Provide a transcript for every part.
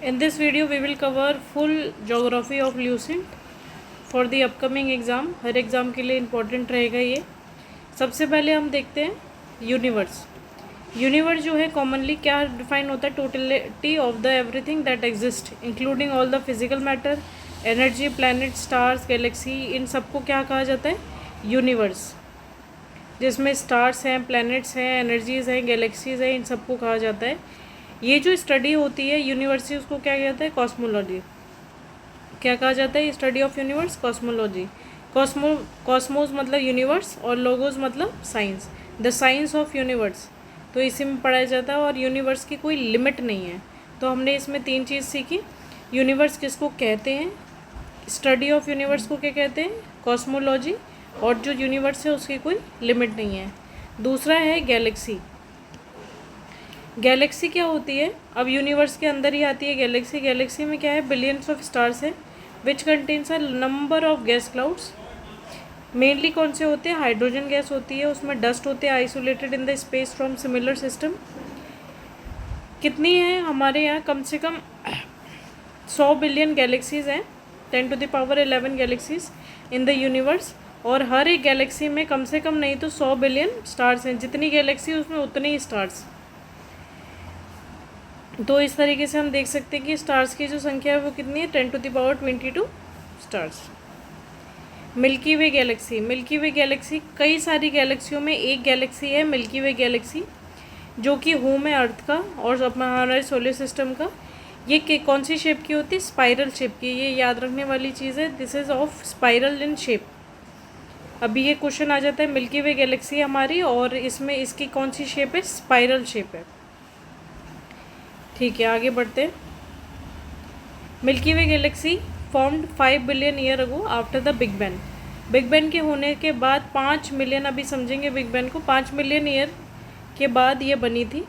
In this video, we will cover full geography of Lucent for the upcoming exam. Her exam के लिए important रहेगा ये. सबसे पहले हम देखते हैं यूनिवर्स. यूनिवर्स जो है कॉमनली क्या डिफाइन होता है? Totality of the everything that exist including all the physical matter, energy, planet, stars, galaxy, इन सबको क्या कहा जाता है? यूनिवर्स. जिसमें स्टार्स हैं, प्लैनेट्स हैं, एनर्जीज़ हैं, गैलेक्सीज़ हैं, इन सबको कहा जाता है. ये जो स्टडी होती है यूनिवर्स की उसको क्या कहता है? कॉस्मोलॉजी. क्या कहा जाता है? Study of universe cosmology. Cosmos मतलब यूनिवर्स और लोगोस मतलब science. The science of universe तो इसी में पढ़ाया जाता है. और यूनिवर्स की कोई लिमिट नहीं है. तो हमने इसमें 3 चीज़ सीखी. यूनिवर्स किसको कहते हैं, स्टडी ऑफ यूनिवर्स को क्या कहते हैं, कॉस्मोलॉजी, और जो यूनिवर्स है उसकी कोई लिमिट नहीं है. दूसरा है गैलेक्सी. गैलेक्सी क्या होती है? अब यूनिवर्स के अंदर ही आती है गैलेक्सी. गैलेक्सी में क्या है? बिलियंस ऑफ स्टार्स है which contains a number of gas clouds. Mainly कौन से होते हैं? हाइड्रोजन गैस होती है, उसमें डस्ट होते हैं isolated in the space from similar system. कितनी है हमारे यहाँ? कम से कम 100 बिलियन गैलेक्सीज हैं, 10⁻11 गैलेक्सीज इन द यूनिवर्स. और हर एक गैलेक्सी में कम से कम नहीं तो 100 बिलियन स्टार्स हैं. जितनी गैलेक्सी उसमें उतने ही स्टार्स. तो इस तरीके से हम देख सकते हैं कि स्टार्स की जो संख्या है वो कितनी है? 10⁻22 स्टार्स. मिल्की वे गैलेक्सी. मिल्की वे गैलेक्सी कई सारी गैलेक्सियों में एक गैलेक्सी है मिल्की वे गैलेक्सी, जो कि होम है अर्थ का और हमारे सोलर सिस्टम का. ये कौन सी शेप की होती है? स्पाइरल शेप की. ये याद रखने वाली चीज़ है. This is of spiral in shape. अभी ये क्वेश्चन आ जाता है मिल्की वे गैलेक्सी हमारी और इसमें इसकी कौन सी शेप है? स्पाइरल शेप है. ठीक है, आगे बढ़ते हैं. Milky way Galaxy formed 5 billion year ago after the big bang. Big bang के होने के बाद 5 मिलियन, अभी समझेंगे बिग बैंग को, 5 मिलियन ईयर के बाद ये बनी थी.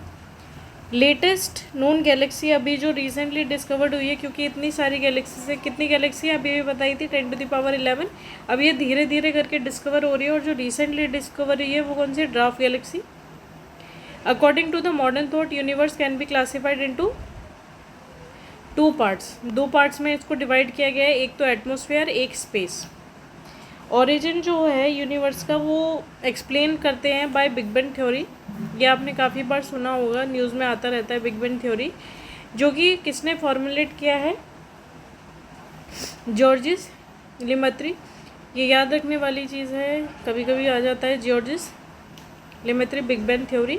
लेटेस्ट नोन गैलेक्सी अभी जो रिसेंटली डिस्कवर्ड हुई है, क्योंकि इतनी सारी गैलेक्सी से, कितनी गैलेक्सी अभी भी बताई थी? 10⁻11. अब ये धीरे धीरे करके डिस्कवर हो रही है और जो रिसेंटली डिस्कवर हुई है वो कौन सी? Dwarf galaxy. According to the modern thought, universe can be classified into 2 parts. 2 parts में इसको डिवाइड किया गया है. एक तो एटमॉस्फेयर, एक स्पेस. ओरिजिन जो है यूनिवर्स का वो एक्सप्लेन करते हैं बाय बिग बैंग थ्योरी. ये आपने काफ़ी बार सुना होगा, न्यूज़ में आता रहता है बिग बैंग थ्योरी, जो कि किसने फॉर्मुलेट किया है? जॉर्जिस लेमेत्री. ये याद रखने वाली चीज़ है, कभी कभी आ जाता है Georges Lemaitre big bang theory.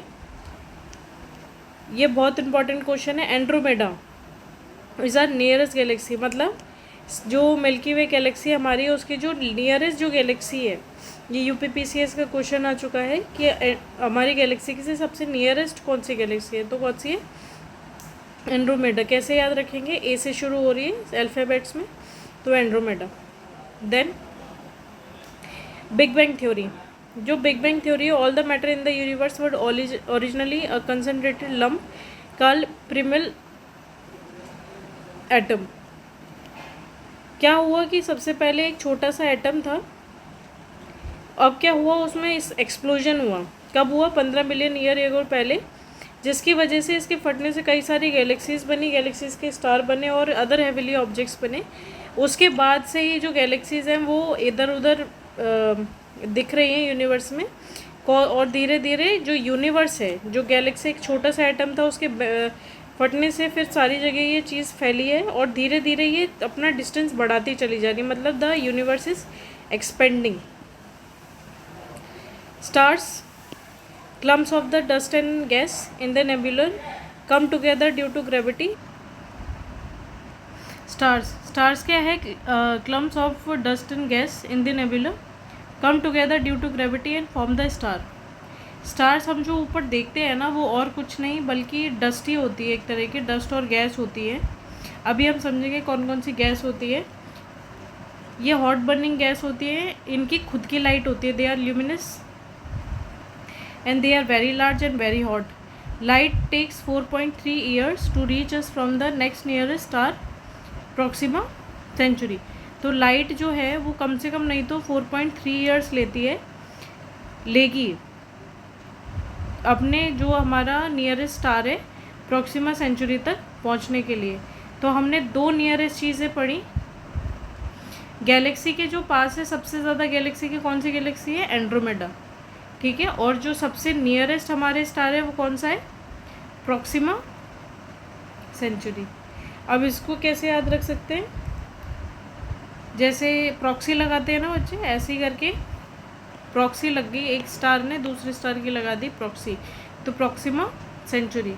ये बहुत इंपॉर्टेंट क्वेश्चन है. Andromeda is our nearest galaxy. मतलब जो मिल्की वे गैलेक्सी हमारी है उसकी जो नियरेस्ट जो गैलेक्सी है, ये यूपीपीसीएस का क्वेश्चन आ चुका है कि हमारी गैलेक्सी की से सबसे नियरेस्ट कौन सी गैलेक्सी है? तो कौन सी है? एंड्रोमेडा. कैसे याद रखेंगे? ए से शुरू हो रही है अल्फ़ाबेट्स में, तो Andromeda. Then big bang theory. जो बिग बैंग थ्योरी है, all the matter in the universe were originally a concentrated lump called primal atom. क्या हुआ कि सबसे पहले एक छोटा सा एटम था. अब क्या हुआ उसमें? इस एक्सप्लोजन हुआ. कब हुआ? 15 मिलियन ईयर एगो पहले, जिसकी वजह से इसके फटने से कई सारी गैलेक्सीज बनी, गैलेक्सीज के स्टार बने और अदर हेविली ऑब्जेक्ट्स बने. उसके बाद से ही जो गैलेक्सीज हैं वो इधर उधर दिख रही हैं यूनिवर्स में. और धीरे धीरे जो यूनिवर्स है, जो गैलेक्सी एक छोटा सा एटम था उसके फटने से फिर सारी जगह ये चीज़ फैली है और धीरे धीरे ये अपना डिस्टेंस बढ़ाती चली जा रही है. मतलब the universe is expanding. Stars, clumps of the dust and gas in the nebular come together due to gravity. Stars क्या है? Clumps of dust and gas in the nebular come together due to gravity and form the star. Stars हम जो ऊपर देखते हैं ना, वो और कुछ नहीं बल्कि डस्ट ही होती है, एक तरह की डस्ट और गैस होती है. अभी हम समझेंगे कौन कौन सी गैस होती है. ये हॉट बर्निंग गैस होती है, इनकी खुद की लाइट होती है. They are luminous and they are very large and very hot. Light takes 4.3 years to reach us from the next nearest star Proxima Centauri. तो लाइट जो है वो कम से कम नहीं तो 4.3 ईयर्स लेगी अपने जो हमारा नियरेस्ट स्टार है प्रॉक्सिमा सेंचुरी तक पहुंचने के लिए. तो हमने दो नियरेस्ट चीज़ें पढ़ी। गैलेक्सी के जो पास है सबसे ज़्यादा गैलेक्सी की कौन सी गैलेक्सी है? एंड्रोमेडा, ठीक है। और जो सबसे नियरेस्ट हमारे स्टार है वो कौन सा है? Proxima Centauri. अब इसको कैसे याद रख सकते हैं? जैसे प्रॉक्सी लगाते हैं ना बच्चे, ऐसे ही करके प्रॉक्सी लग गई, एक स्टार ने दूसरे स्टार की लगा दी प्रॉक्सी, तो प्रॉक्सिमा सेंचुरी।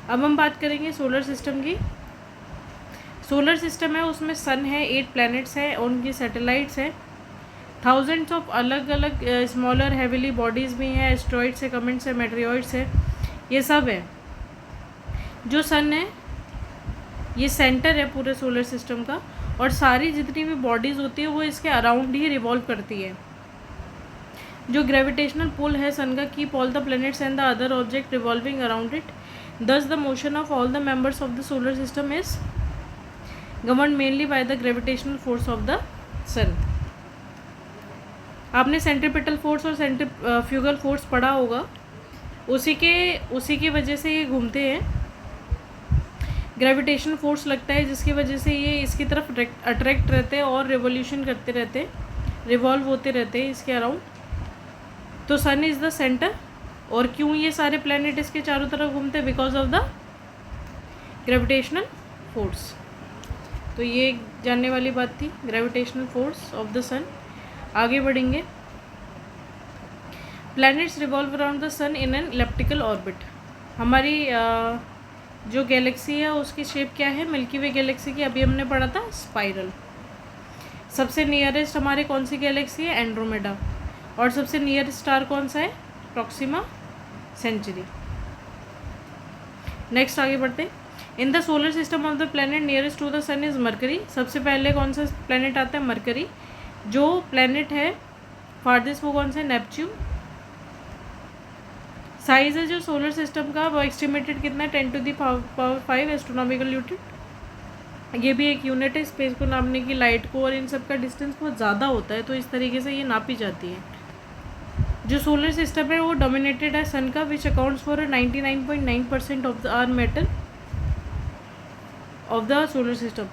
अब हम बात करेंगे सोलर सिस्टम की। सोलर सिस्टम है, उसमें सन है, 8 प्लैनेट्स हैं, उनकी सैटेलाइट्स हैं, थाउजेंड्स ऑफ अलग अलग स्मॉलर हेविली बॉडीज़ भी हैं, एस्ट्रॉइड्स है, कमेंट्स है, मेटेरियोइड्स है, ये सब है। जो सन है ये सेंटर है पूरे सोलर सिस्टम का, और सारी जितनी भी बॉडीज़ होती है वो इसके अराउंड ही रिवॉल्व करती है। जो ग्रेविटेशनल पुल है सन का, keep all the planets and the other object revolving around it, thus the motion of all the members of the solar system is govern mainly by the gravitational force of the sun. आपने centripetal force और centrifugal force पढ़ा होगा, उसी की वजह से ये घूमते हैं। ग्रेविटेशनल फोर्स लगता है जिसकी वजह से ये इसकी तरफ अट्रैक्ट रहते हैं और रिवोल्यूशन करते रहते हैं, रिवॉल्व होते रहते हैं इसके अराउंड। तो सन इज़ द सेंटर। और क्यों ये सारे प्लैनेट इसके चारों तरफ घूमते हैं? Because of the gravitational force. तो ये जानने वाली बात थी, gravitational force of the sun. आगे बढ़ेंगे। Planets revolve around the sun in an elliptical orbit. हमारी जो गैलेक्सी है उसकी शेप क्या है? मिल्की वे गैलेक्सी की अभी हमने पढ़ा था, स्पाइरल। सबसे नियरेस्ट हमारे कौन सी गैलेक्सी है? एंड्रोमेडा। और सबसे नियरेस्ट स्टार कौन सा है? Proxima Centauri. नेक्स्ट आगे बढ़ते। In the solar system of the planet nearest to the sun is Mercury. सबसे पहले कौन सा प्लैनेट आता है? मरकरी। जो प्लैनेट है फारदेस्ट वो कौन सा है? नेपच्यून। साइज है जो सोलर सिस्टम का वो एस्टिमेटेड कितना है? 10⁵ एस्ट्रोनॉमिकल यूनिट। ये भी एक यूनिट है स्पेस को नापने की, लाइट को, और इन सब का डिस्टेंस बहुत ज़्यादा होता है तो इस तरीके से ये नापी जाती है। जो सोलर सिस्टम है वो डोमिनेटेड है सन का, which accounts for 99.9% of the our matter of the solar system.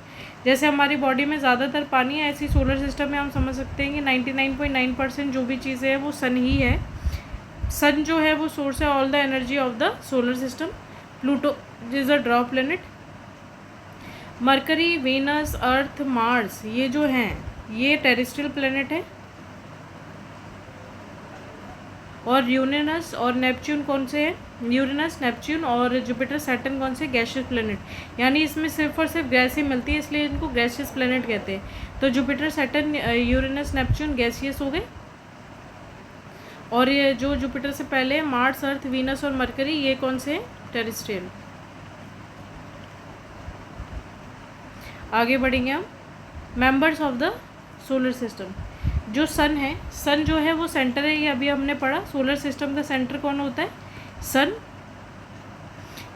जैसे हमारी बॉडी में ज़्यादातर पानी है, ऐसी सोलर सिस्टम में हम समझ सकते हैं कि 99.9% जो भी चीज़ें हैं वो सन ही है। सन जो है वो सोर्स है all the energy of the solar system. Pluto is a drop planet. Mercury, Venus, Earth, Mars ये जो हैं ये टेरेस्ट्रियल प्लैनेट है। और यूरेनस और नेपच्यून कौन से हैं? यूरेनस, नेपच्यून और जुपिटर, सैटर्न कौन से? Gaseous planet. यानी इसमें सिर्फ और सिर्फ गैस ही मिलती है, इसलिए इनको गैसियस प्लैनेट कहते हैं। तो Jupiter, Saturn, Uranus, Neptune gaseous हो गए। और ये जो जुपिटर से पहले मार्स, अर्थ, वीनस और मरकरी ये कौन से हैं? टेरेस्ट्रियल। आगे बढ़ेंगे हम। Members of the solar system. जो सन है, सन जो है वो सेंटर है, ये अभी हमने पढ़ा। सोलर सिस्टम का सेंटर कौन होता है? सन।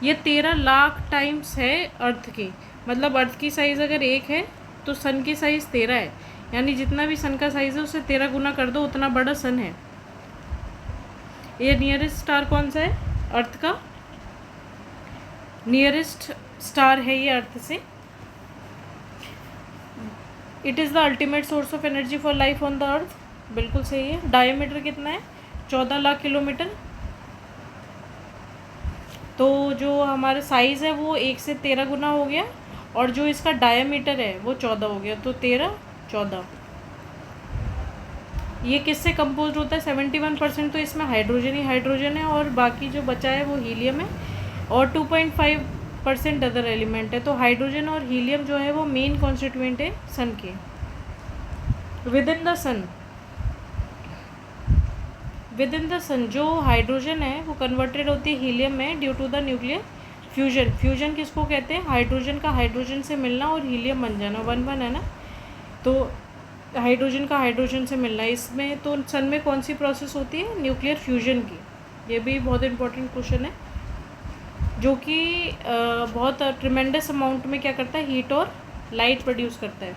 ये 13 लाख टाइम्स है अर्थ की। मतलब अर्थ की साइज़ अगर 1 है तो सन की साइज़ 13 है। यानी जितना भी सन का साइज़ है उससे 13 गुना कर दो, उतना बड़ा सन है। ये नियरेस्ट स्टार कौन सा है? अर्थ का नियरेस्ट स्टार है ये अर्थ से। It is the ultimate source of energy for life on the earth. बिल्कुल सही है। डायमीटर कितना है? 14 लाख किलोमीटर। तो जो हमारा साइज़ है वो 1 से 13 गुना हो गया, और जो इसका डायमीटर है वो 14 हो गया, तो 13, 14। ये किससे कंपोज्ड होता है? 71% तो इसमें हाइड्रोजन ही हाइड्रोजन है, और बाकी जो बचा है वो हीलियम है, और 2.5% अदर एलिमेंट है। तो हाइड्रोजन और हीलियम जो है वो मेन कॉन्स्टिट्यूएंट है सन के। विद इन द सन जो हाइड्रोजन है वो कन्वर्टेड होती है हीलियम में due to the nuclear fusion. Fusion किसको कहते हैं? हाइड्रोजन का हाइड्रोजन से मिलना और हीलियम बन जाना, 1-1 है ना, तो हाइड्रोजन का हाइड्रोजन से मिलना। इसमें तो सन में कौन सी प्रोसेस होती है? न्यूक्लियर फ्यूजन की। ये भी बहुत इंपॉर्टेंट क्वेश्चन है, जो कि बहुत ट्रिमेंडस अमाउंट में क्या करता है? हीट और लाइट प्रोड्यूस करता है।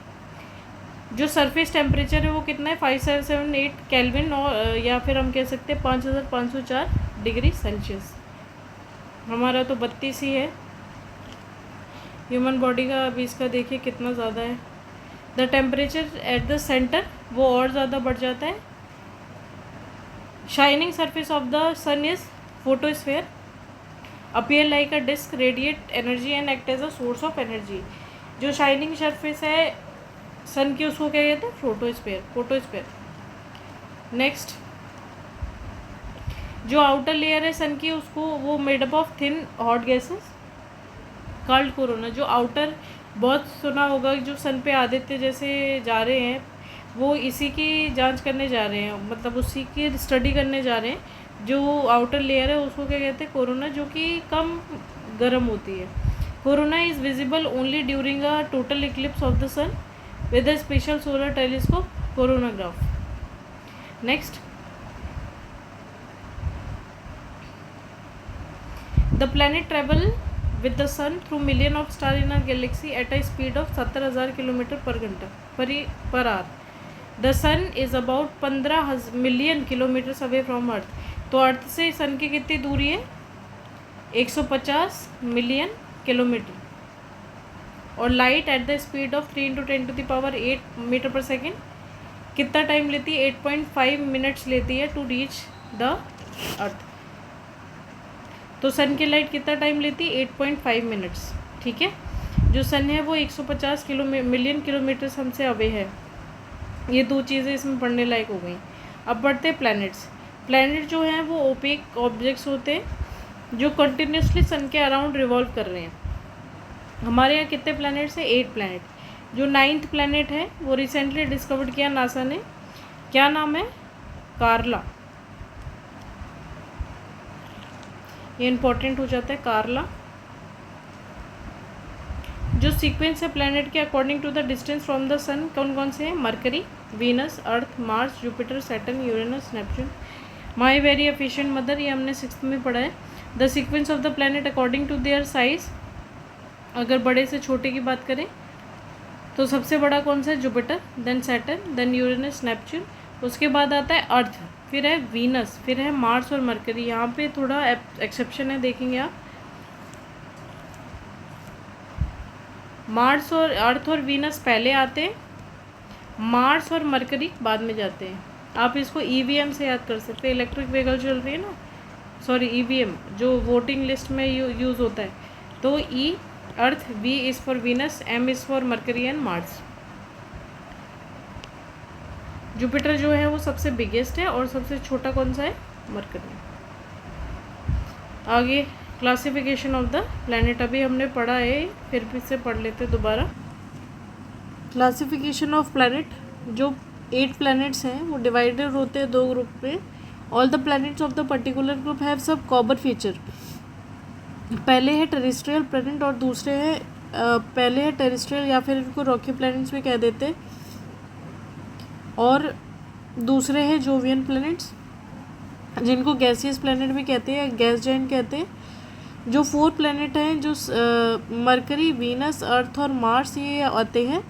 जो सरफेस टेम्परेचर है वो कितना है? 5778 केल्विन, और या फिर हम कह सकते हैं 5504 डिग्री सेल्सियस। हमारा तो 32 ही है। ह्यूमन बॉडी का अभी इसका देखिए कितना ज़्यादा है। The temperature at the centre वो और ज़्यादा बढ़ जाता है। Shining surface of the sun is photosphere appear like a disc radiate energy and act as a source of energy. जो शाइनिंग सरफेस है सन की उसको क्या कहते हैं? फोटोस्फेयर। नेक्स्ट, जो आउटर लेयर है सन की उसको वो made up of thin hot gases called corona. जो आउटर, बहुत सुना होगा जो सन पे आदित्य जैसे जा रहे हैं वो इसी की जांच करने जा रहे हैं, मतलब उसी की स्टडी करने जा रहे हैं। जो आउटर लेयर है उसको क्या कहते हैं? कोरोना, जो कि कम गर्म होती है। Corona is visible only during a total Eclipse of the sun with a special solar telescope coronagraph. Next, the planet travel with the sun through million of stars in our galaxy at a speed of 70,000 kilometre पर घंटा per hour. The sun is about 15 million kilometre away from earth. तो earth से sun की कितनी दूरी है? 150 million kilometre. और light at the speed of 3 × 10⁸ metre per second कितना टाइम लेती है? 8.5 मिनट्स लेती है टू रीच द अर्थ. तो सन की लाइट कितना टाइम लेती है? 8.5 मिनट्स. ठीक है, जो सन है वो 150 मिलियन किलोमीटर हमसे अवे है. ये दो चीज़ें इसमें पढ़ने लायक हो गई. अब बढ़ते हैं प्लैनेट्स. प्लैनेट जो हैं वो ओपेक ऑब्जेक्ट्स होते हैं जो कंटिन्यूसली सन के अराउंड रिवॉल्व कर रहे हैं. हमारे यहाँ कितने प्लैनेट्स हैं? 8 प्लैनेट. जो 9th प्लैनेट है वो रिसेंटली डिस्कवर्ड किया नासा ने. क्या नाम है? कार्ला. ये इम्पोर्टेंट हो जाता है, कार्ला. जो सीक्वेंस है प्लैनेट के according to the distance from the sun कौन कौन से हैं? Mercury, Venus, Earth, Mars, Jupiter, Saturn, Uranus, Neptune. My very efficient mother, ये हमने 6th में पढ़ा है. The sequence of the planet according to their size. अगर बड़े से छोटे की बात करें तो सबसे बड़ा कौन सा है? Jupiter, then Saturn, then Uranus, Neptune. उसके बाद आता है अर्थ, फिर है वीनस, फिर है मार्स और मरकरी. यहाँ पे थोड़ा एक्सेप्शन है, देखेंगे आप. मार्स और अर्थ और वीनस पहले आते हैं, मार्स और मरकरी बाद में जाते हैं. आप इसको ईवीएम से याद कर सकते हैं. इलेक्ट्रिक व्हीकल चल रही है ना, सॉरी ईवीएम जो वोटिंग लिस्ट में यूज़ होता है. तो E Earth, V is for Venus, M is for Mercury and Mars. Jupiter जो है वो सबसे बिगेस्ट है और सबसे छोटा कौन सा है? मरकरी. आगे क्लासिफिकेशन ऑफ द प्लैनेट अभी हमने पढ़ा है, फिर भी से पढ़ लेते दोबारा. Classification of planet. जो 8 प्लैनेट्स हैं वो डिवाइडेड होते हैं 2 ग्रुप में. All the planets of the particular group have सब कॉमन फीचर. पहले है टेरेस्ट्रियल प्लैनेट और दूसरे हैं पहले है टेरेस्ट्रियल या फिर इनको रॉकी प्लैनेट्स भी कह देते हैं, और दूसरे हैं जोवियन प्लैनेट्स जिनको गैसियस प्लैनेट भी कहते हैं, गैस जाइंट कहते हैं. जो 4 प्लैनेट हैं जो मरकरी, वीनस, अर्थ और मार्स ये आते हैं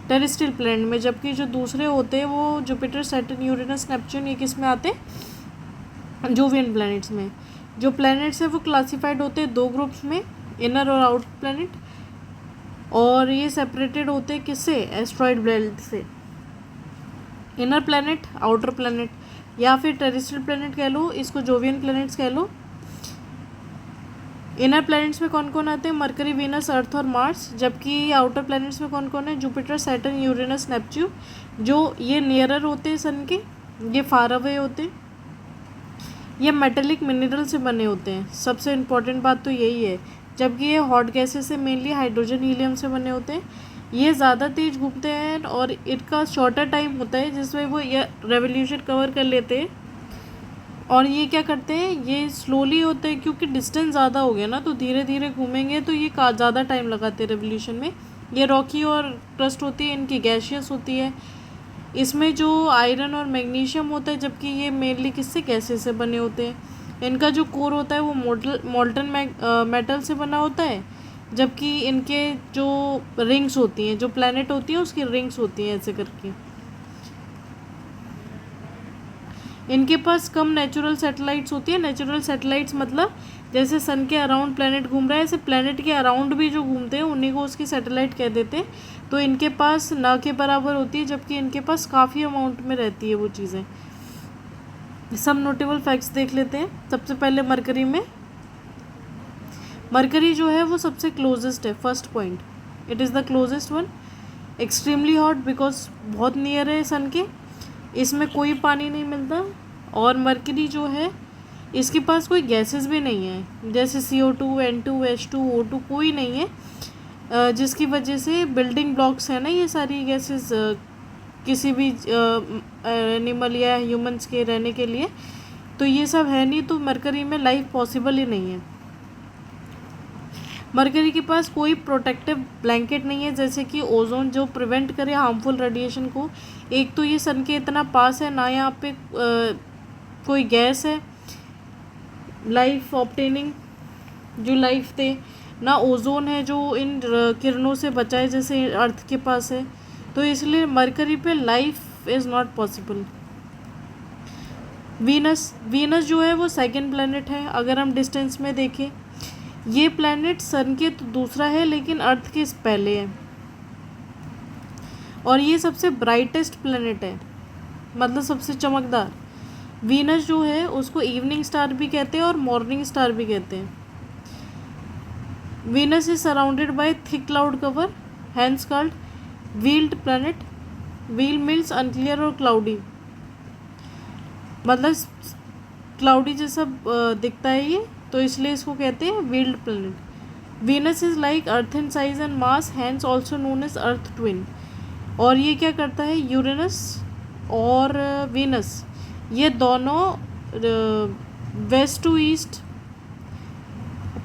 टेरेस्ट्रियल प्लैनेट में, जबकि जो दूसरे होते हैं वो जुपिटर, सैटर्न, यूरेनस, नेपच्यून ये किस में आते हैं? जोवियन प्लैनेट्स में. जो प्लैनेट्स हैं वो क्लासिफाइड होते हैं 2 ग्रुप्स में, इनर और आउटर प्लैनेट, और ये सेपरेटेड होते हैं किससे? एस्ट्रॉइड बेल्ट से. इनर प्लैनेट, आउटर प्लैनेट या फिर टेरेस्ट्रियल प्लैनेट कह लो, इसको जोवियन प्लैनेट्स कह लो. इनर प्लैनेट्स में कौन कौन आते हैं? मरकरी, वीनस, अर्थ और मार्स. जबकि आउटर प्लैनेट्स में कौन कौन है? Jupiter, Saturn, Uranus, Neptune. जो ये नियरर होते हैं सन के, ये फार अवे होते हैं. ये मेटेलिक मिनरल से बने होते हैं, सबसे इम्पॉर्टेंट बात तो यही है. जबकि ये हॉट गैसेस से मेनली हाइड्रोजन, हीलियम से बने होते हैं. ये ज़्यादा तेज घूमते हैं और इनका शॉर्टर टाइम होता है जिसमें वो ये रेवोल्यूशन कवर कर लेते हैं. और ये क्या करते हैं? ये स्लोली होते हैं क्योंकि डिस्टेंस ज़्यादा हो गया ना, तो धीरे धीरे घूमेंगे तो ये ज़्यादा टाइम लगाते हैं रेवोल्यूशन में. ये रॉकी और क्रस्ट होती है, इनकी गैशियस होती है. इसमें जो आयरन और मैग्नीशियम होता है, जबकि ये मेनली किससे? गैसेस से बने होते हैं. इनका जो कोर होता है वो मोल्टन मेटल से बना होता है, जबकि इनके जो रिंग्स होती हैं, जो प्लैनेट होती है उसकी रिंग्स होती हैं ऐसे करके. इनके पास कम नेचुरल सैटेलाइट्स होती है. नेचुरल सैटेलाइट्स मतलब जैसे सन के अराउंड प्लैनेट घूम रहा है, ऐसे प्लैनेट के अराउंड भी जो घूमते हैं उन्हीं को उसकी सैटेलाइट कह देते हैं। तो इनके पास ना के बराबर होती है, जबकि इनके पास काफ़ी अमाउंट में रहती है वो चीज़ें। सब नोटेबल फैक्ट्स देख लेते हैं। सबसे पहले मरकरी में, मरकरी जो है वो सबसे क्लोजेस्ट है, first point, it is the closest one. Extremely hot because बहुत नियर है सन के, इसमें कोई पानी नहीं मिलता। और मरकरी जो है इसके पास कोई गैसेस भी नहीं है, जैसे CO2, N2, H2, O2 कोई नहीं है, जिसकी वजह से बिल्डिंग ब्लॉक्स है ना ये सारी गैसेस किसी भी एनिमल या ह्यूमंस के रहने के लिए, तो ये सब है नहीं, तो मरकरी में लाइफ पॉसिबल ही नहीं है। मरकरी के पास कोई प्रोटेक्टिव ब्लैंकेट नहीं है, जैसे कि ओजोन जो प्रिवेंट करे हार्मफुल रेडिएशन को। एक तो ये सन के इतना पास है, ना यहाँ पे कोई गैस है लाइफ ऑब्टेनिंग जो लाइफ दे, ना ओजोन है जो इन किरणों से बचाए जैसे अर्थ के पास है, तो इसलिए मरकरी पे life is not possible. Venus, Venus जो है वो सेकंड प्लैनेट है अगर हम डिस्टेंस में देखें। ये प्लैनेट सन के तो दूसरा है लेकिन अर्थ के पहले है, और ये सबसे ब्राइटेस्ट प्लैनेट है, मतलब सबसे चमकदार। वीनस जो है उसको इवनिंग स्टार भी कहते हैं और मॉर्निंग स्टार भी कहते हैं। Venus is surrounded by thick cloud cover, hence called veiled planet. Veil means unclear और क्लाउडी, मतलब क्लाउडी जैसा दिखता है ये, तो इसलिए इसको कहते हैं veiled planet. Venus is like Earth in size and mass, hence also known as Earth twin. और ये क्या करता है, यूरेनस और वीनस ये दोनों वेस्ट टू ईस्ट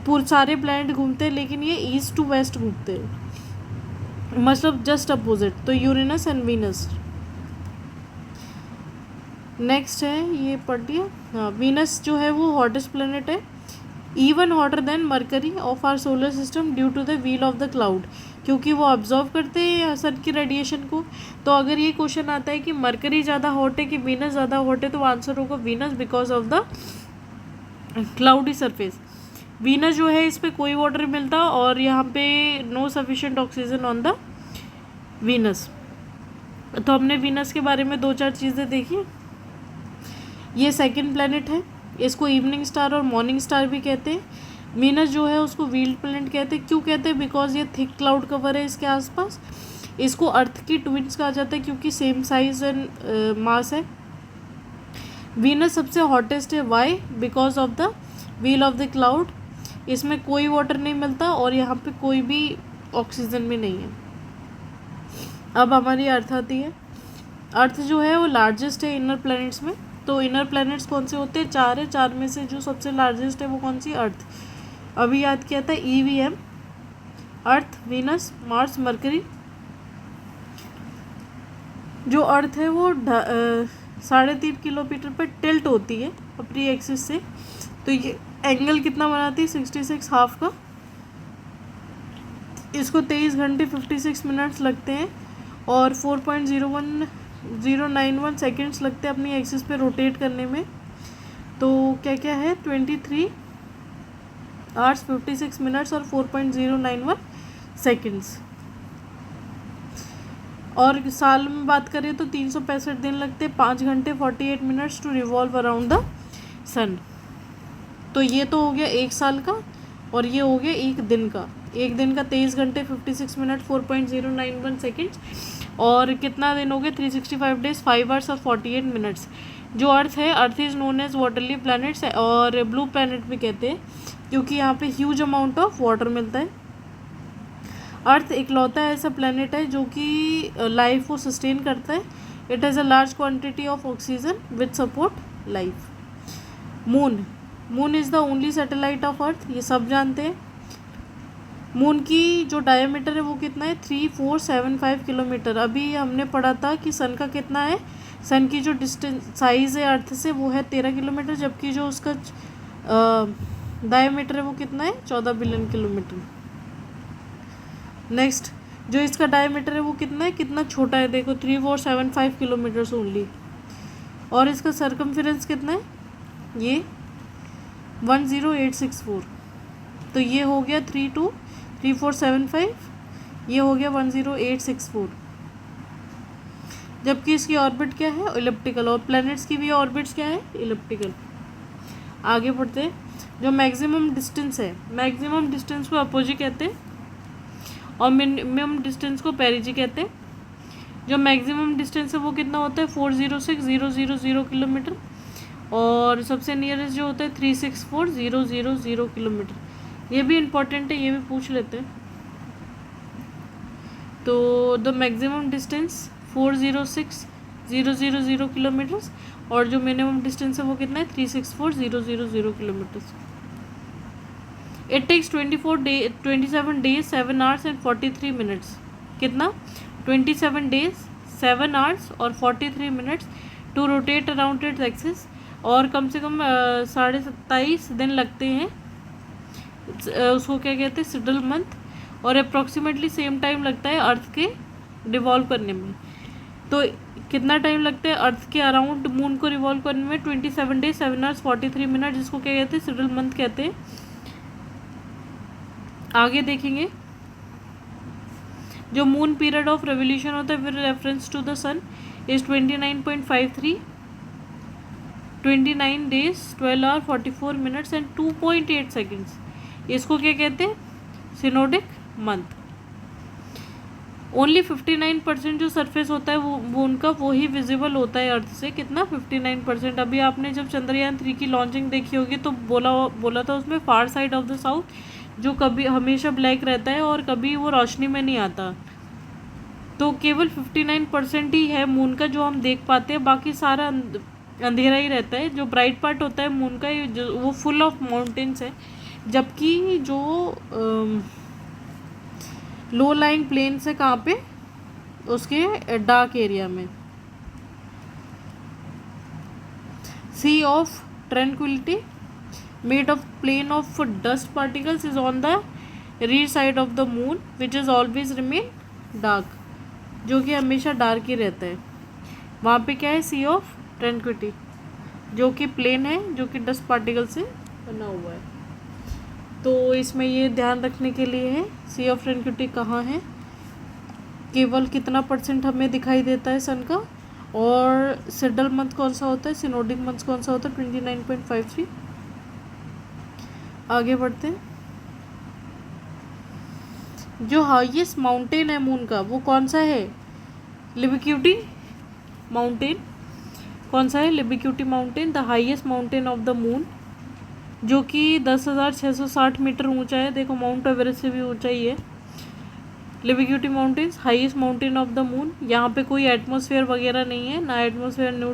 पूरे सारे प्लैनेट घूमते हैं, लेकिन ये ईस्ट टू वेस्ट घूमते हैं, मतलब जस्ट अपोजिट, तो यूरेनस एंड वीनस। नेक्स्ट है ये पढ़ लिया। हाँ, वीनस जो है वो हॉटेस्ट प्लैनेट है, even hotter than Mercury of our solar system due to the veil of the cloud, क्योंकि वो ऑब्जर्व करते हैं सन की रेडिएशन को। तो अगर ये क्वेश्चन आता है कि मरकरी ज़्यादा हॉट है कि वीनस ज़्यादा हॉट है, तो आंसर होगा Venus because of the cloudy surface. Venus जो है इस पर कोई वाटर मिलता और यहाँ पे no sufficient oxygen on the Venus. तो हमने वीनस के बारे में 2-4 चीज़ें देखी। ये सेकंड प्लैनेट है, इसको इवनिंग स्टार और मॉर्निंग स्टार भी कहते हैं। वीनस जो है उसको व्हील्ड प्लैनेट कहते हैं, क्यों कहते हैं, बिकॉज ये थिक क्लाउड कवर है इसके आसपास। इसको अर्थ की ट्विन्स कहा जाता है क्योंकि सेम साइज एंड मास है। वीनस सबसे हॉटेस्ट है, why, because of the veil of the cloud. इसमें कोई वाटर नहीं मिलता और यहाँ पे कोई भी ऑक्सीजन भी नहीं है। अब हमारी अर्थ आती है। अर्थ जो है वो लार्जेस्ट है इनर प्लैनेट्स में। तो इनर प्लैनेट्स कौन से होते हैं, 4 है, 4 में से जो सबसे लार्जेस्ट है वो कौन सी, अर्थ। अभी याद किया था EVM, अर्थ, वीनस, मार्स, मरकरी। जो अर्थ है वो 3.5 किलोमीटर पर टिल्ट होती है अपनी एक्सिस से, तो ये एंगल कितना बनाती है, 66 हाफ का। इसको 23 घंटे 56 मिनट्स लगते हैं और 4.091 सेकेंड्स लगते हैं अपनी एक्सिस पे रोटेट करने में। तो क्या क्या है, 23 आवर्स 56 मिनट्स और 4.091 सेकेंड्स। और साल में बात करें तो 365 दिन लगते हैं, 5 घंटे 48 minutes to revolve around the sun. तो ये तो हो गया एक साल का, और ये हो गया एक दिन का। एक दिन का 23 घंटे 56 मिनट 4.091 सेकेंड्स, और कितना दिन हो गए, 365 डेज 5 आवर्स और 48 मिनट्स। जो अर्थ है, earth is known as watery planets और ब्लू प्लैनेट भी कहते हैं क्योंकि यहाँ पे ह्यूज अमाउंट ऑफ वाटर मिलता है। अर्थ इकलौता ऐसा प्लैनेट है जो कि लाइफ को सस्टेन करता है। It has a large quantity of oxygen with support life. Moon, moon is the only satellite of earth, ये सब जानते हैं। मून की जो डायमीटर है वो कितना है, 3475 किलोमीटर। अभी हमने पढ़ा था कि सन का कितना है, सन की जो डिस्टेंस साइज़ है अर्थ से वो है 13 किलोमीटर, जबकि जो उसका डायमीटर है वो कितना है, 14 बिलियन किलोमीटर। नेक्स्ट, जो इसका डायमीटर है वो कितना है, कितना छोटा है, देखो 3475 किलोमीटर्स ओनली। और इसका सरकमफेरेंस कितना है, ये 10864। तो ये हो गया 323475, ये हो गया 10864। जबकि इसकी ऑर्बिट क्या है, इलिप्टिकल, और प्लैनेट्स की भी ऑर्बिट्स क्या है, इलिप्टिकल। आगे बढ़ते हैं। जो मैक्सिमम डिस्टेंस है, मैक्सिमम डिस्टेंस को अपोजी कहते हैं और मिनिमम डिस्टेंस को पेरिजी कहते हैं। जो मैक्सिमम डिस्टेंस है वो कितना होता है, 406000 किलोमीटर, और सबसे नियरेस्ट जो होता है 364000 किलोमीटर। ये भी इम्पोर्टेंट है, ये भी पूछ लेते हैं। तो द मैक्सिमम डिस्टेंस 406000 किलोमीटर्स, और जो मिनिमम डिस्टेंस है वो कितना है, 364000 kilometres. It takes 27 days 7 hours and 43 minutes. कितना, 27 डेज 7 आवर्स और 43 minutes to rotate around its axis, और कम से कम 27.5 दिन लगते हैं, उसको क्या कहते हैं, सिडल मंथ, और अप्रॉक्सीमेटली सेम टाइम लगता है अर्थ के रिवॉल्व करने में। तो कितना टाइम लगता है अर्थ के अराउंड मून को रिवॉल्व करने में, 27 डेज 7 आवर्स 43 मिनट, जिसको क्या कहते हैं, सिडल मंथ कहते हैं। आगे देखेंगे। जो मून पीरियड ऑफ रेवोल्यूशन होता है with reference to the sun is 29.53, 29 days 12 hour 44 minutes and 2.8 seconds. इसको क्या कहते हैं, सिनोडिक मंथ। ओनली 59% जो सरफेस होता है वो उनका वो ही विजिबल होता है अर्थ से। कितना, 59%। अभी आपने जब चंद्रयान 3 की लॉन्चिंग देखी होगी तो बोला था उसमें फार साइड ऑफ द साउथ, जो कभी हमेशा ब्लैक रहता है और कभी वो रोशनी में नहीं आता। तो केवल 59% ही है मून का जो हम देख पाते हैं, बाकी सारा अंधेरा ही रहता है। जो ब्राइट पार्ट होता है मून का वो फुल ऑफ माउंटेन्स है, जबकि जो लो लाइंग प्लेन्स है कहाँ पे, उसके डार्क एरिया में। Sea of tranquility made of plane of dust particles is on the rear side of the moon which is always remain dark, जो कि हमेशा डार्क ही रहता है। वहाँ पे क्या है, सी ऑफ ट्रैंक्विलिटी, जो कि प्लेन है, जो कि डस्ट पार्टिकल से बना हुआ है। तो इसमें ये ध्यान रखने के लिए है, सी ऑफ ट्रैंक्विलिटी कहाँ है, केवल कितना % हमें दिखाई देता है सन का, और सिडल मंथ कौन सा होता है, सिनोडिक मंथ कौन सा होता है, 29.53। आगे बढ़ते हैं। जो हाईएस्ट माउंटेन है मून का वो कौन सा है, लिबिक्यूटी माउंटेन। कौन सा है, Leibnitz mountain, the highest mountain of the moon, जो कि 10,660 मीटर ऊंचा है। देखो माउंट एवरेस्ट से भी ऊंचा ही है। Leibnitz mountains highest mountain of the moon. यहाँ पे कोई एटमॉस्फेयर वगैरह नहीं है, ना atmosphere, no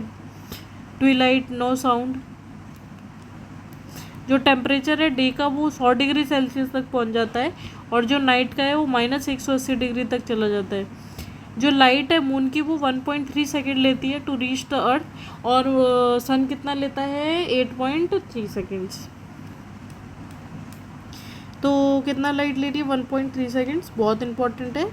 twilight, no sound. जो टेम्परेचर है डे का वो 100 डिग्री सेल्सियस तक पहुंच जाता है, और जो नाइट का है वो -180 डिग्री तक चला जाता है। जो लाइट है मून की वो 1.3 सेकेंड लेती है टू रीच द अर्थ, और सन कितना लेता है, 8.3 सेकेंड्स। तो कितना लाइट ले रही है, 1.3 सेकेंड्स, बहुत इंपॉर्टेंट है।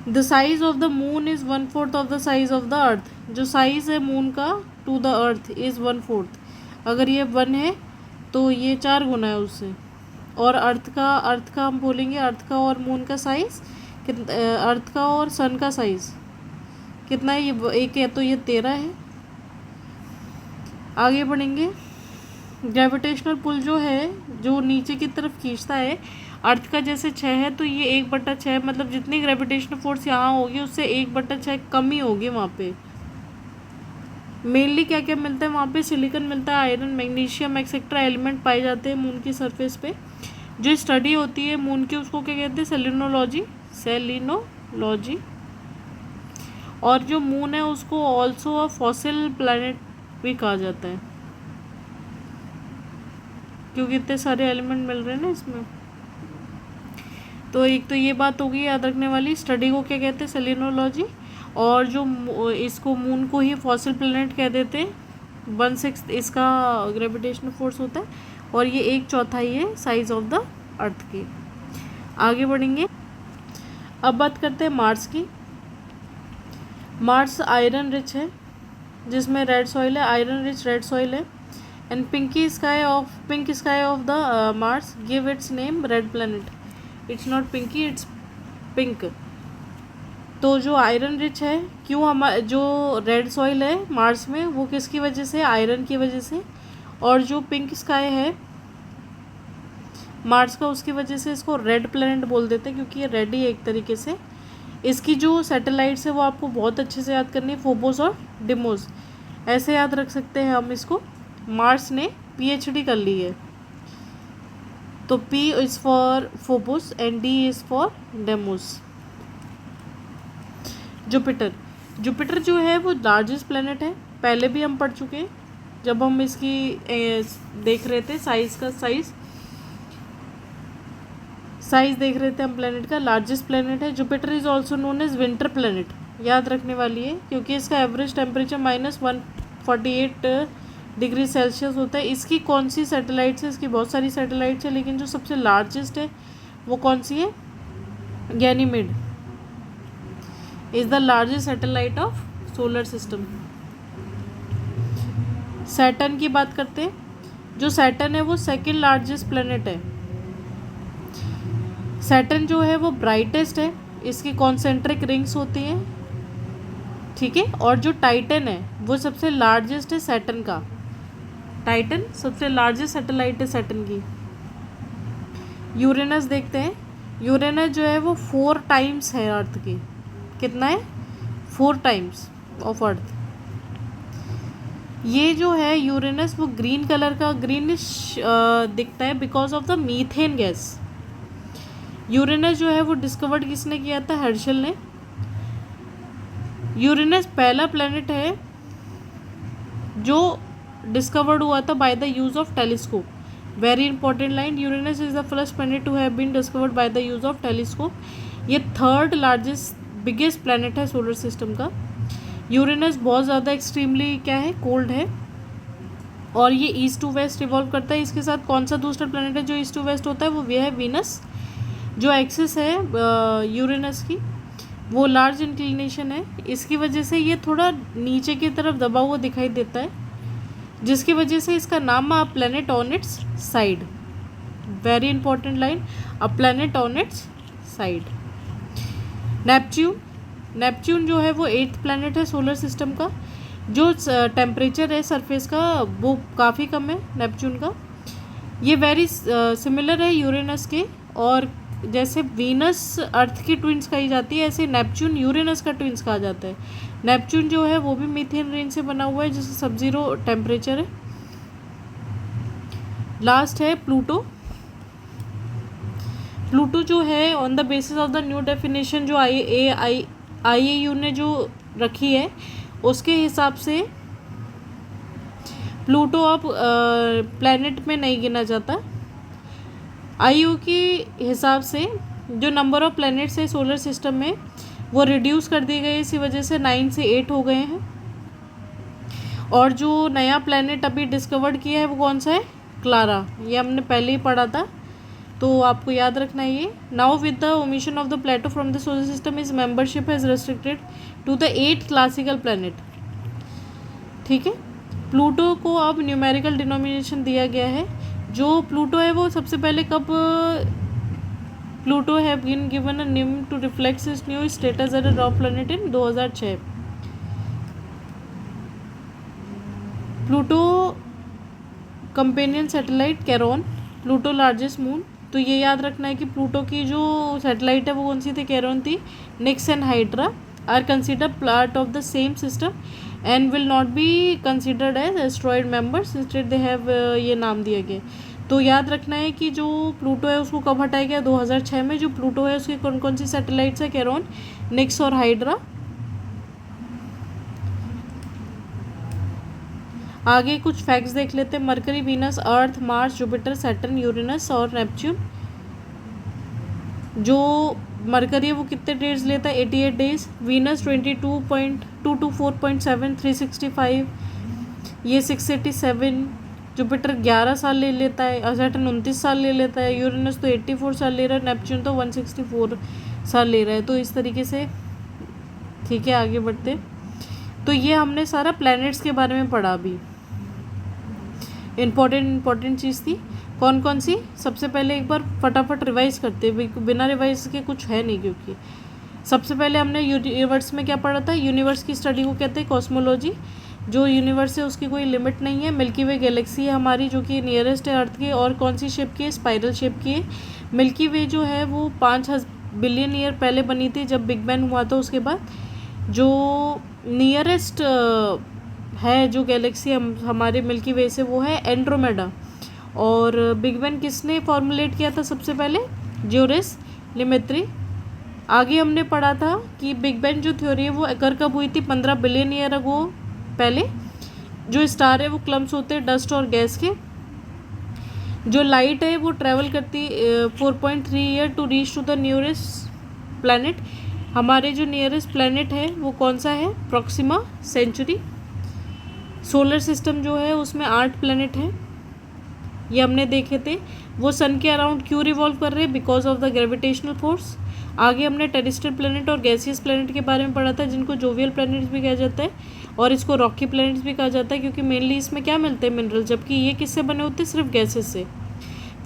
The size of the moon is 1/4 of the size of the earth. जो साइज है मून का टू द अर्थ इज़ 1/4। अगर ये 1 है तो ये 4 गुना है उससे। और अर्थ का हम बोलेंगे, अर्थ का और मून का साइज़ अर्थ का और सन का साइज़ कितना है, ये 1 है तो ये 13 है। आगे बढ़ेंगे। ग्रेविटेशनल पुल जो है, जो नीचे की तरफ खींचता है, अर्थ का जैसे 6 है तो ये 1/6, मतलब जितनी ग्रेविटेशनल फोर्स यहाँ होगी उससे 1/6 कम ही होगी वहाँ पे। मेनली क्या क्या मिलता है वहाँ पे, सिलिकॉन मिलता है, आयरन, मैग्नीशियम एक्सेट्रा एलिमेंट पाए जाते हैं मून की सरफेस पे। जो स्टडी होती है मून की उसको क्या कहते हैं, सेलिनोलॉजी। और जो मून है उसको ऑल्सो अ फॉसिल प्लैनेट भी कहा जाता है, क्योंकि इतने सारे एलिमेंट मिल रहे हैं ना इसमें। तो एक तो ये बात होगी याद रखने वाली, स्टडी को क्या कहते हैं, सेलिनोलॉजी। और जो इसको मून को ही फॉसिल प्लैनेट कह देते हैं। 1/6 इसका ग्रेविटेशनल फोर्स होता है, और ये 1/4 है साइज ऑफ द अर्थ की। आगे बढ़ेंगे। अब बात करते हैं मार्स की। मार्स आयरन रिच है, जिसमें रेड सॉइल है, आयरन रिच रेड सॉइल है। And pink sky of the Mars give its name red planet. It's not pinky, it's pink. तो जो आयरन रिच है, क्यों जो रेड सॉइल है मार्स में वो किसकी वजह से, आयरन की वजह से। और जो पिंक स्काई है मार्स का, उसकी वजह से इसको रेड प्लैनेट बोल देते हैं, क्योंकि ये रेड ही है एक तरीके से। इसकी जो सैटेलाइट्स है वो आपको बहुत अच्छे से याद करनी है, फोबोस और डिमोस। ऐसे याद रख सकते हैं हम इसको। मार्स ने PhD कर ली है, तो P is for Phobos and D is for demos. Jupiter जो है वो लार्जेस्ट प्लैनेट है, पहले भी हम पढ़ चुके हैं जब हम इसकी देख रहे थे साइज देख रहे थे हम प्लैनेट का। लार्जेस्ट प्लैनेट है। Jupiter is also known as winter planet, याद रखने वाली है, क्योंकि इसका एवरेज टेम्परेचर -148 डिग्री सेल्सियस होता है। इसकी कौन सी सैटेलाइट्स है, इसकी बहुत सारी सैटेलाइट्स है, लेकिन जो सबसे लार्जेस्ट है वो कौन सी है, Ganymede is the largest satellite of solar system. Saturn की बात करते हैं। जो सैटर्न है वो सेकंड लार्जेस्ट प्लैनेट है। सैटर्न जो है वो ब्राइटेस्ट है, इसकी कॉन्सेंट्रिक रिंग्स होती हैं, ठीक है। और जो टाइटन है वो सबसे लार्जेस्ट है सैटर्न का। टाइटन सबसे लार्जेस्ट सैटेलाइट है सैटर्न की। यूरेनस देखते हैं। यूरेनस जो है वो 4 टाइम्स है अर्थ की। कितना है, 4 टाइम्स ऑफ अर्थ। ये जो है यूरेनस वो ग्रीन कलर का, ग्रीनिश दिखता है because of the methane gas. Uranus जो है वो डिस्कवर्ड किसने किया था, हर्शल ने। यूरेनस पहला प्लैनेट है जो डिस्कवर्ड हुआ था by the use of telescope. Very important line, Uranus is the first planet to have been discovered by the use of telescope. ये थर्ड लार्जेस्ट बिगेस्ट प्लैनेट है सोलर सिस्टम का। Uranus बहुत ज़्यादा extremely क्या है, cold है, और ये ईस्ट टू वेस्ट रिवॉल्व करता है। इसके साथ कौन सा दूसरा प्लैनेट है जो ईस्ट टू वेस्ट होता है, वो है वीनस। जो एक्सिस है यूरेनस की वो लार्ज इंक्लिनेशन है, इसकी वजह से ये थोड़ा नीचे की तरफ दबा हुआ दिखाई देता है, जिसकी वजह से इसका नाम है a planet on it's side. Very important line, a planet on it's side. Neptune जो है वो 8th प्लैनेट है सोलर सिस्टम का। जो टेम्परेचर है सरफेस का वो काफ़ी कम है नेपच्यून का। ये वेरी सिमिलर है यूरेनस के, और जैसे वीनस अर्थ की ट्विंस कही जाती है, ऐसे नेपच्यून यूरेनस का ट्विंस कहा जाता है। नेपच्यून जो है वो भी मीथेन रेन से बना हुआ है, जिससे सब जीरो टेम्परेचर है। लास्ट है प्लूटो। प्लूटो जो है on the basis of the new definition जो IAU ने जो रखी है, उसके हिसाब से प्लूटो अब प्लैनेट में नहीं गिना जाता। IAU के हिसाब से जो नंबर ऑफ प्लैनेट्स है सोलर सिस्टम में वो रिड्यूस कर दिए गए, इसी वजह से 9 से 8 हो गए हैं। और जो नया प्लैनेट अभी डिस्कवर्ड किया है वो कौन सा है, क्लारा। ये हमने पहले ही पढ़ा था, तो आपको याद रखना है ये। Now with the omission of the Pluto from the solar system is membership has restricted to the 8 classical planet, ठीक है। प्लूटो को अब न्यूमेरिकल डिनोमिनेशन दिया गया है। जो प्लूटो है वो सबसे पहले कब, Pluto have been given a name to reflect his new status as a dwarf planet in 2006। Pluto companion satellite Charon, Pluto largest moon. तो ये याद रखना है कि प्लूटो की जो सैटेलाइट है वो कौन सी थी, कैरोन थी। Nix and Hydra are considered part of the same system and will not be considered as asteroid members, instead they have ये नाम दिया गया। तो याद रखना है कि जो प्लूटो है उसको कब हटाया गया, 2006 में। जो प्लूटो है उसकी कौन कौन सी सैटेलाइट्स है, कैरोन, निक्स और हाइड्रा। आगे कुछ फैक्ट्स देख लेते हैं। Mercury, Venus, Earth, Mars, Jupiter, Saturn, Uranus और नेपच्यून। जो मरकरी है वो कितने डेज लेता है, 88 डेज। वीनस 22.224.7, 365, ये 687। जुपिटर 11 साल ले लेता है, सैटर्न 29 साल ले लेता है, यूरेनस तो 84 साल ले रहा है, नेपच्यून तो 164 साल ले रहा है। तो इस तरीके से, ठीक है, आगे बढ़ते। तो ये हमने सारा प्लैनेट्स के बारे में पढ़ा। अभी इम्पॉर्टेंट चीज़ थी। कौन कौन सी? सबसे पहले एक बार फटाफट रिवाइज करते, बिना रिवाइज के कुछ है नहीं, क्योंकि सबसे पहले हमने यूनिवर्स में क्या पढ़ा था? यूनिवर्स की स्टडी को कहते हैं कॉस्मोलॉजी। जो यूनिवर्स है उसकी कोई लिमिट नहीं है। मिल्की वे गैलेक्सी है हमारी, जो कि नियरेस्ट है अर्थ के, और कौन सी शेप की है? स्पाइरल शेप की है। मिल्की वे जो है वो 5 बिलियन ईयर पहले बनी थी, जब बिग बैंग हुआ था। उसके बाद जो नियरेस्ट है जो गैलेक्सी हमारे मिल्की वे से, वो है एंड्रोमेडा। और बिग बैंग किसने फॉर्मुलेट किया था सबसे पहले? ज्यूरिस लिमेट्री। आगे हमने पढ़ा था कि बिग बैंग जो थ्योरी है वो अकर कब हुई थी? 15 बिलियन ईयर अगो पहले। जो स्टार है वो क्लम्स होते हैं डस्ट और गैस के। जो लाइट है वो ट्रैवल करती 4.3 year to reach to the nearest planet. हमारे जो नियरेस्ट प्लैनेट है वो कौन सा है? Proxima Centauri. सोलर सिस्टम जो है उसमें 8 प्लैनेट हैं, ये हमने देखे थे। वो सन के अराउंड क्यों रिवॉल्व कर रहे हैं? Because of the gravitational force. आगे हमने टेरेस्ट्रियल प्लैनेट और गैसियस प्लैनेट के बारे में पढ़ा था, जिनको जोवियल प्लैनेट्स भी कहा जाता है, और इसको रॉकी प्लैनेट्स भी कहा जाता है, क्योंकि मेनली इसमें क्या मिलते हैं? मिनरल। जबकि ये किससे बने होते हैं? सिर्फ गैसेस से।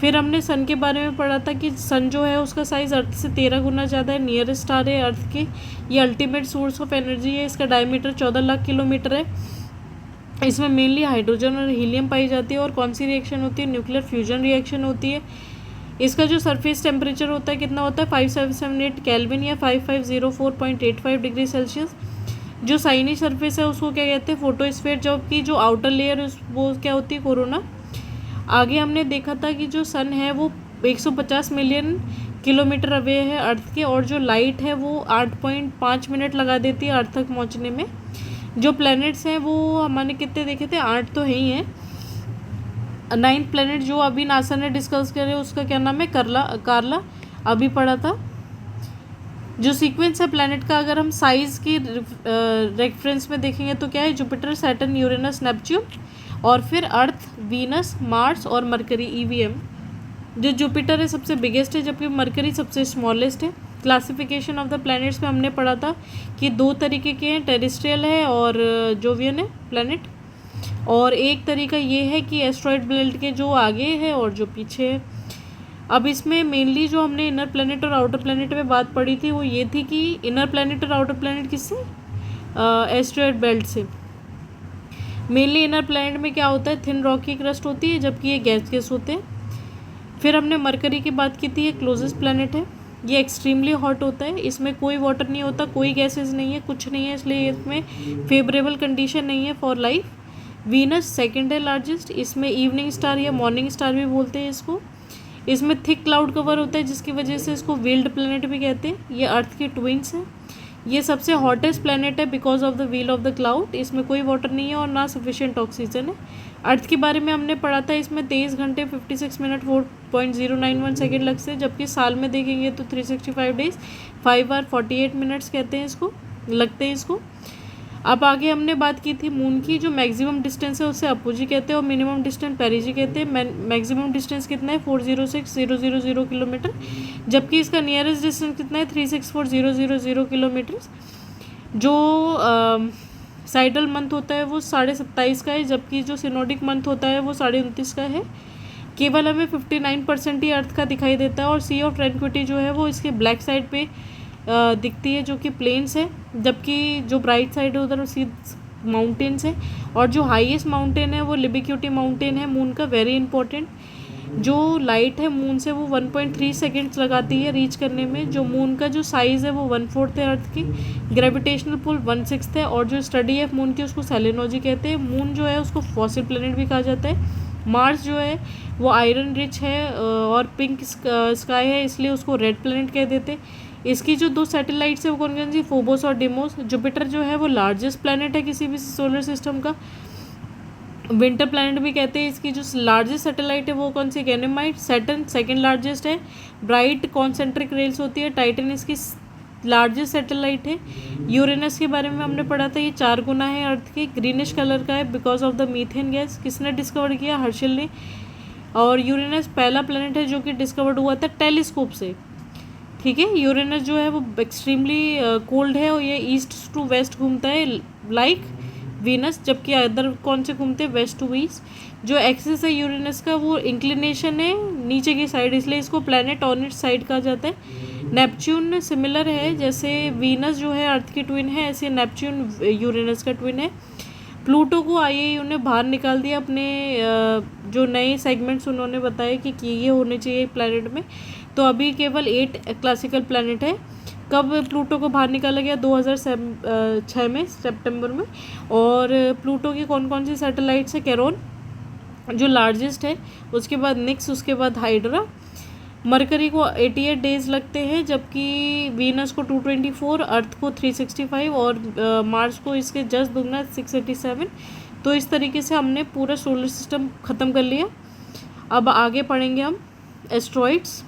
फिर हमने सन के बारे में पढ़ा था कि सन जो है उसका साइज़ अर्थ से 13 गुना ज़्यादा है, नियरेस्ट स्टार है अर्थ के। ये अल्टीमेट सोर्स ऑफ एनर्जी है। इसका डायमीटर 14 लाख किलोमीटर है। इसमें मेनली हाइड्रोजन और हीलियम पाई जाती है। और कौन सी रिएक्शन होती है? न्यूक्लियर फ्यूजन रिएक्शन होती है। इसका जो सरफेस टेम्परेचर होता है कितना होता है? 5778 केल्विन या 5504.85 डिग्री सेल्सियस। जो साइनी सरफेस है उसको क्या कहते हैं? फोटोस्फीयर। जबकि जो आउटर लेयर वो क्या होती है? कोरोना। आगे हमने देखा था कि जो सन है वो 150 मिलियन किलोमीटर अवे है अर्थ के, और जो लाइट है वो 8.5 मिनट लगा देती है अर्थ तक पहुँचने में। जो प्लैनेट्स हैं वो हमने कितने देखे थे? 8 तो है ही हैं। 9th प्लैनेट जो अभी नासा ने डिस्कस करे उसका क्या नाम है? कार्ला। अभी पढ़ा था। जो सीक्वेंस है प्लैनेट का, अगर हम साइज़ की रेफरेंस में देखेंगे तो क्या है? जुपिटर, सैटर्न, यूरेनस, नेपच्यून, और फिर अर्थ, वीनस, मार्स और मरकरी, ईवीएम। जो जुपिटर है सबसे बिगेस्ट है, जबकि मरकरी सबसे स्मॉलेस्ट है। क्लासिफिकेशन ऑफ द प्लैनेट्स में हमने पढ़ा था कि 2 तरीके के हैं, टेरेस्ट्रियल है और जोवियन है प्लैनेट। और एक तरीका ये है कि एस्ट्रॉयड बेल्ट के जो आगे है और जो पीछे है। अब इसमें मेनली जो हमने इनर प्लैनेट और आउटर प्लैनेट में बात पढ़ी थी वो ये थी कि इनर प्लैनेट और आउटर प्लैनेट किससे? एस्ट्रॉयड बेल्ट से। मेनली इनर प्लैनेट में क्या होता है? थिन रॉकी क्रस्ट होती है, जबकि ये गैस होते हैं। फिर हमने मरकरी की बात की थी, ये क्लोजेस्ट प्लैनेट है। ये एक्सट्रीमली हॉट होता है, इसमें कोई वाटर नहीं होता, कोई गैसेस नहीं है, कुछ नहीं है, इसलिए इसमें फेवरेबल कंडीशन नहीं है फॉर लाइफ। वीनस सेकंड है लार्जेस्ट। इसमें इवनिंग स्टार या मॉर्निंग स्टार भी बोलते हैं इसको। इसमें थिक क्लाउड कवर होता है, जिसकी वजह से इसको व्हील्ड प्लैनेट भी कहते हैं। ये अर्थ के ट्विन्स हैं। ये सबसे हॉटेस्ट प्लैनेट है because of the veil of the cloud. इसमें कोई वाटर नहीं है और ना सफिशिएंट ऑक्सीजन है। अर्थ के बारे में हमने पढ़ा था, इसमें 23 घंटे 56 मिनट 4.091 सेकेंड लगते हैं, जबकि साल में देखेंगे तो 365 डेज 5 आवर 48 मिनट्स कहते हैं इसको, लगते हैं इसको। अब आगे हमने बात की थी मून की। जो मैक्सिमम डिस्टेंस है उसे अपोजी कहते हैं और मिनिमम डिस्टेंस पेरिजी कहते हैं। मैक्सिमम डिस्टेंस कितना है? 406,000 किलोमीटर, जबकि इसका नियरेस्ट डिस्टेंस कितना है? 364,000 किलोमीटर। जो साइडल मंथ होता है वो 27.5 का है, जबकि जो सिनोडिक मंथ होता है वो 29.5 का है। केवल हमें 59% ही अर्थ का दिखाई देता है, और सी ऑफ ट्रैंक्विलिटी जो है वो इसके ब्लैक साइड पे दिखती है, जो कि प्लेन्स है, जबकि जो ब्राइट साइड है उधर सी माउंटेन्स है। और जो हाईएस्ट माउंटेन है वो लिबिक्यूटी माउंटेन है मून का, वेरी इंपॉर्टेंट। जो लाइट है मून से वो 1.3 सेकेंड्स लगाती है रीच करने में। जो मून का जो साइज़ है वो 1/4 है अर्थ की। ग्रेविटेशनल पुल 1/6 है। और जो स्टडी है मून की उसको सेलेनोलॉजी कहते हैं। मून जो है उसको फॉसिल प्लैनेट भी कहा जाता है। मार्स जो है वो आयरन रिच है और पिंक स्काई है, इसलिए उसको रेड प्लैनेट कह देते हैं। इसकी जो 2 सैटेलाइट्स है वो कौन कौन सी? फोबोस और डिमोस। जुपिटर जो है वो लार्जेस्ट प्लैनेट है किसी भी सोलर सिस्टम का, विंटर प्लैनेट भी कहते हैं। इसकी जो लार्जेस्ट सैटेलाइट है वो कौन सी? गैनेमाइट। सैटर्न सेकंड लार्जेस्ट है। ब्राइट कॉन्सेंट्रिक रेल्स होती है। टाइटन इसकी लार्जेस्ट सैटेलाइट है। यूरेनस के बारे में हमने पढ़ा था, ये 4 गुना है अर्थ के, ग्रीनिश कलर का है because of the methane gas. किसने डिस्कवर किया? हर्शल ने। और यूरेनस पहला प्लैनेट है जो कि डिस्कवर्ड हुआ था टेलीस्कोप से, ठीक है। यूरेनस जो है वो एक्सट्रीमली कोल्ड है और ये ईस्ट टू वेस्ट घूमता है लाइक वीनस, जबकि अदर कौन से घूमते हैं, वेस्ट टू ईस्ट। जो एक्सिस है यूरेनस का वो इंक्लिनेशन है नीचे की साइड, इसलिए इसको प्लैनेट ऑन इट्स साइड कहा जाता है। नेपच्यून सिमिलर है, जैसे वीनस जो है अर्थ की ट्विन है, ऐसे नेपच्यून यूरेनस का ट्विन है। प्लूटो को आईएयू ने बाहर निकाल दिया, अपने जो नए सेगमेंट्स उन्होंने बताया कि ये होने चाहिए प्लैनेट में। तो अभी केवल 8 क्लासिकल प्लैनेट है। कब प्लूटो को बाहर निकाला गया, 2006 में सितंबर में। और प्लूटो की कौन कौन सी सैटेलाइट्स है, कैरोन जो लार्जेस्ट है, उसके बाद निक्स, उसके बाद हाइड्रा। मरकरी को 88 डेज लगते हैं, जबकि वीनस को 224, अर्थ को 365 और मार्स को इसके जस्ट दुगना 687। तो इस तरीके से हमने पूरा सोलर सिस्टम ख़त्म कर लिया। अब आगे पढ़ेंगे हम एस्ट्रॉइड्स।